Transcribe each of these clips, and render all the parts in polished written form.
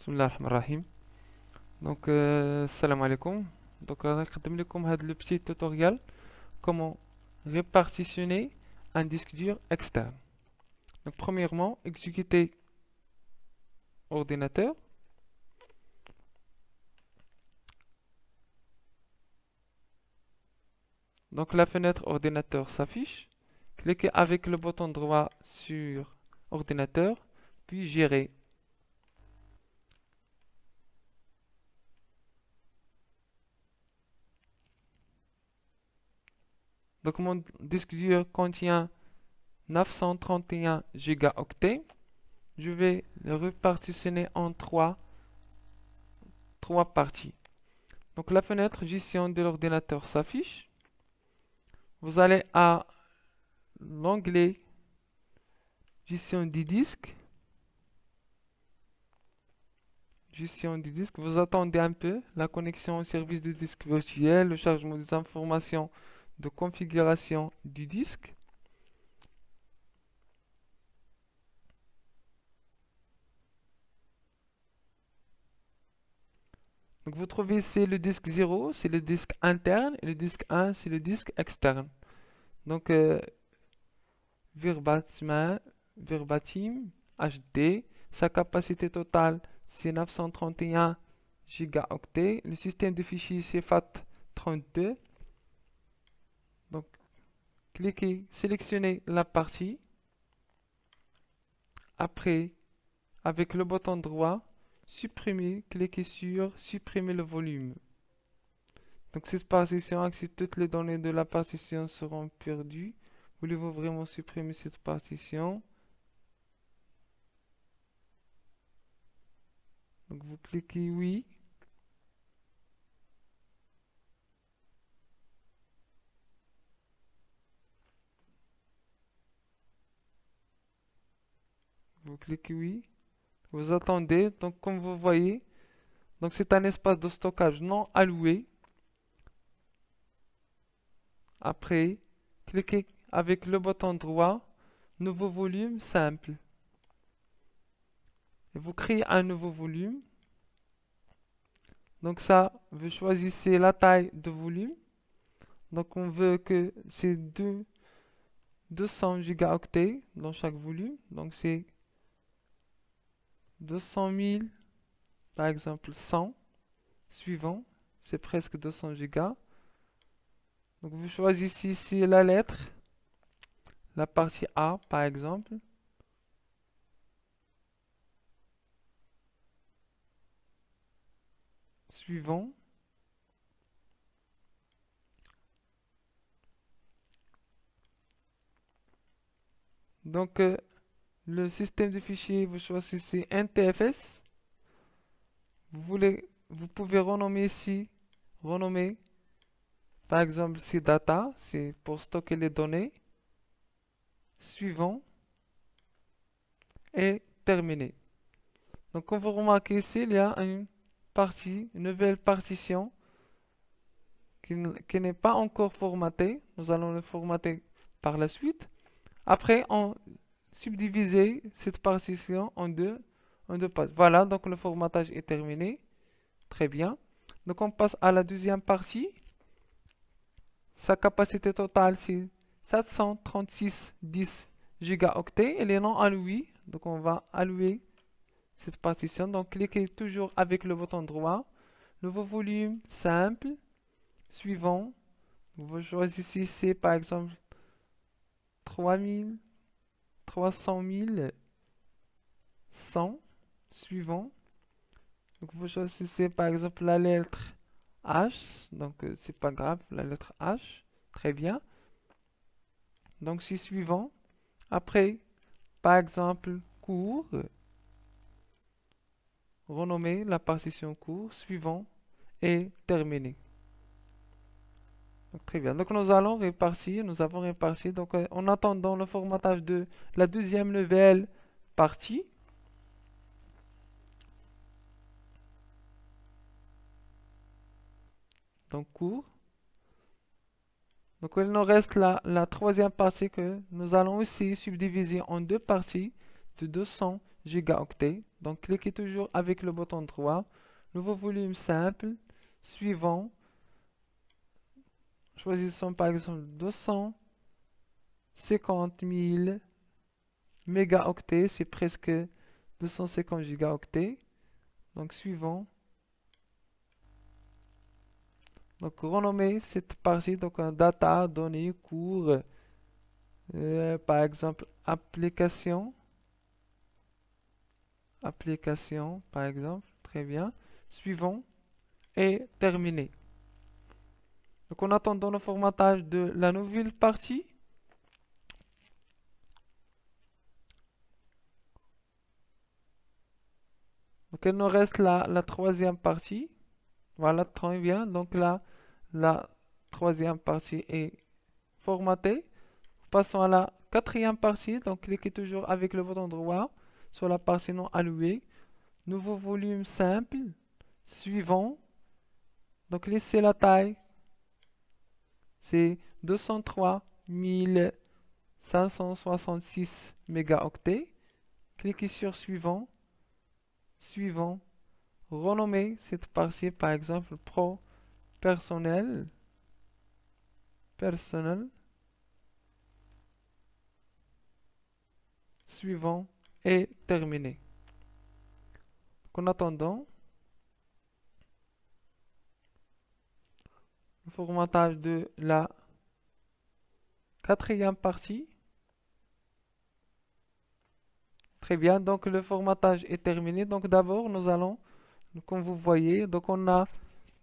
Bismillahirrahmanirrahim. Donc, salam alaikum. Donc, نقدم لكم هذا le petit tutoriel comment répartitionner un disque dur externe. Donc, premièrement, exécuter ordinateur. Donc, la fenêtre ordinateur s'affiche. Cliquez avec le bouton droit sur ordinateur, puis gérer. Donc, mon disque dur contient 931 gigaoctets. Je vais le répartitionner en trois parties. Donc la fenêtre gestion de l'ordinateur s'affiche. Vous allez à l'onglet gestion du disque. Gestion du disque. Vous attendez un peu la connexion au service du disque virtuel, le chargement des informations de configuration du disque. Donc vous trouvez ici le disque 0, c'est le disque interne, et le disque 1, c'est le disque externe. Donc verbatim HD, sa capacité totale c'est 931 gigaoctets. Le système de fichiers c'est FAT32. Donc cliquez, sélectionnez la partie. Après, avec le bouton droit, supprimer, cliquez sur supprimer le volume. Donc cette partition, si toutes les données de la partition seront perdues, voulez-vous vraiment supprimer cette partition? Donc vous cliquez oui. Vous cliquez oui. Vous attendez. Donc comme vous voyez, donc c'est un espace de stockage non alloué. Après, cliquez avec le bouton droit, nouveau volume simple. Et vous créez un nouveau volume. Donc ça, vous choisissez la taille de volume. Donc on veut que c'est 200 gigaoctets dans chaque volume. Donc c'est 200 000, par exemple 100. Suivant, c'est presque 200 gigas. Donc vous choisissez ici la lettre, la partie A par exemple. Suivant. Donc le système de fichiers, vous choisissez NTFS. Vous pouvez renommer ici, renommer par exemple si data, c'est pour stocker les données. Suivant et terminé. Donc comme vous remarquez ici, il y a une partie, une nouvelle partition qui n'est pas encore formatée. Nous allons le formater par la suite. Après, on subdiviser cette partition en deux parties. Voilà, donc le formatage est terminé. Très bien. Donc on passe à la deuxième partie. Sa capacité totale, c'est 736 gigaoctets. Elle est non allouée. Donc on va allouer cette partition. Donc cliquez toujours avec le bouton droit. Nouveau volume simple. Suivant. Vous choisissez ici par exemple 3000, 300 000, 100. Suivant. Donc vous choisissez par exemple la lettre H. Donc c'est pas grave, la lettre H. Très bien. Donc c'est suivant. Après, par exemple, cours. Renommer la partition cours. Suivant. Et terminer. Donc, très bien. Donc nous allons répartir. Nous avons réparti. Donc en attendant le formatage de la deuxième nouvelle partie. Donc cours. Donc il nous reste la troisième partie que nous allons aussi subdiviser en deux parties de 200 gigaoctets. Donc, cliquez toujours avec le bouton droit. Nouveau volume simple. Suivant. Choisissons par exemple 250 000 mégaoctets. C'est presque 250 gigaoctets. Donc, suivant. Donc, renommer cette partie. Donc, un data, données, cours. Par exemple, application. Application, par exemple. Très bien. Suivant. Et terminé. Donc, en attendant le formatage de la nouvelle partie, donc il nous reste la troisième partie. Voilà, très bien. Donc là, la troisième partie est formatée. Passons à la quatrième partie. Donc, cliquez toujours avec le bouton droit sur la partie non allouée. Nouveau volume simple. Suivant. Donc, laissez la taille. C'est 203 566 mégaoctets. Cliquez sur suivant. Suivant. Renommer cette partie par exemple pro personnel. Personnel. Suivant et terminé. En attendant, le formatage de la quatrième partie. Très bien, donc le formatage est terminé. Donc d'abord, nous allons, comme vous voyez, donc on a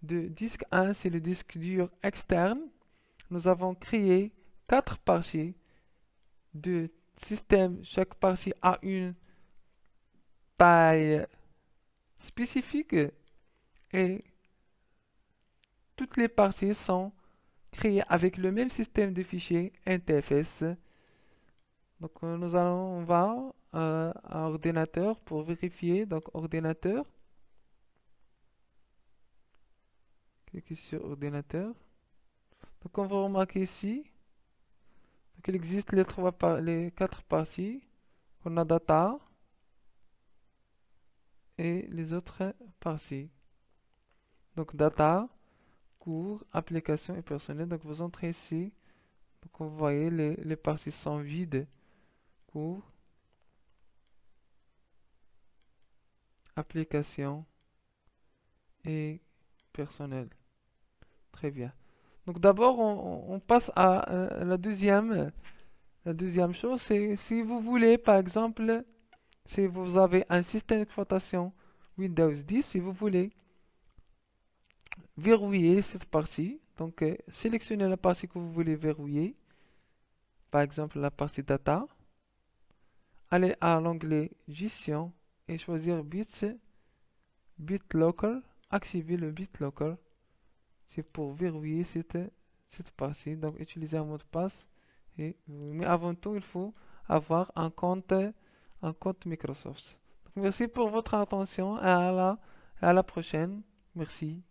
de disque 1, c'est le disque dur externe. Nous avons créé 4 parties de système. Chaque partie a une taille spécifique et toutes les parties sont créées avec le même système de fichiers NTFS. Donc on va à ordinateur pour vérifier. Donc ordinateur. Cliquez sur ordinateur. Donc on va remarquer ici qu'il existe les 4 parties. On a data et les autres parties. Donc data, cours, application et personnel. Donc vous entrez ici. Donc vous voyez les parties sont vides. Cours, application et personnel. Très bien. Donc d'abord on passe à la deuxième. La deuxième chose, c'est si vous voulez, par exemple, si vous avez un système d'exploitation Windows 10, si vous voulez verrouiller cette partie, donc sélectionnez la partie que vous voulez verrouiller, par exemple la partie data, allez à l'onglet gestion et choisir BitLocker, activer le BitLocker, c'est pour verrouiller cette partie, donc utilisez un mot de passe, mais avant tout il faut avoir un compte Microsoft. Donc, merci pour votre attention et à la prochaine. Merci.